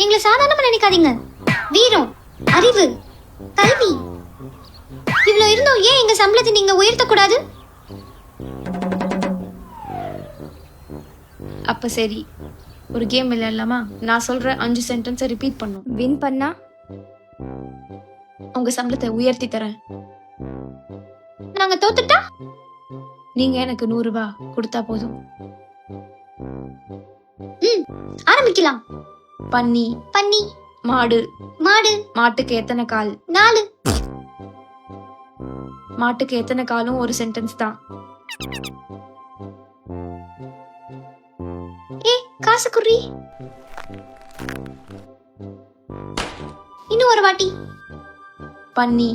எங்களை சாதாரணமா நினைக்காதீங்க. வீரம், அறிவு, கல்வி இவ்வளவு இருந்தோம் ஏன் எங்க சம்பளத்தை நீங்க உயர்த்தக்கூடாது? அப்ப சரி, ஒரு கேம் விளையாடலாமா? நான் சொல்ற 5 சென்டென்ஸை ரிப்பீட் பண்ணும். வின் பண்ணா உங்க சம்பளத்தை உயர்த்தி தரேன். நாங்க தோத்துட்டா நீங்க எனக்கு 100 ரூபாய் கொடுத்தா போதும். ஆரம்பிக்கலாம். பன்னி, பன்னி, மாடு. மாடு. மாட்டுக்கு எத்தனை கால்? 4. மாட்டுக்கு எத்தனை காலும் ஒரு சென்டென்ஸ் தான். காசு குறி. இன்னும் ஒரு வாட்டி. பன்னி,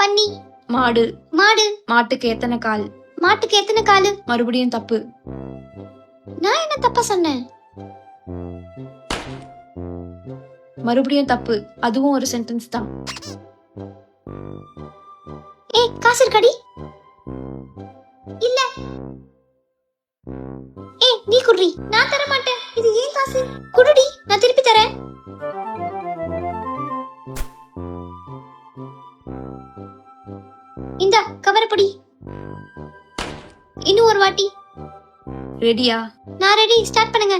பன்னி, மாடு. மாடு. மாட்டுக்கு எத்தனை கால்? மாட்டுக்கு எத்தனை காலு? மறுபடியும் தப்பு. நான் என்ன தப்பா சொன்னேன்? மறுபடியும் தப்பு. அதுவும் ஒரு சென்டென்ஸ் தான். காசு இருக்காடி? இல்ல. நீ குடுறி. நான் தர மாட்டேன். இது ஏன் காசு? குடுடி, நான் திருப்பி தரேன். இந்த கவரப்படி. இன்னும் ஒரு வாட்டி. ரெடியா? நான் ரெடி. ஸ்டார்ட் பண்ணுங்க.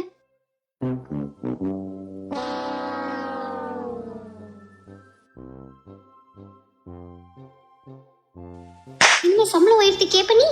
இன்னும் சம்பளம் உயர்த்தி கேப்ப நீ?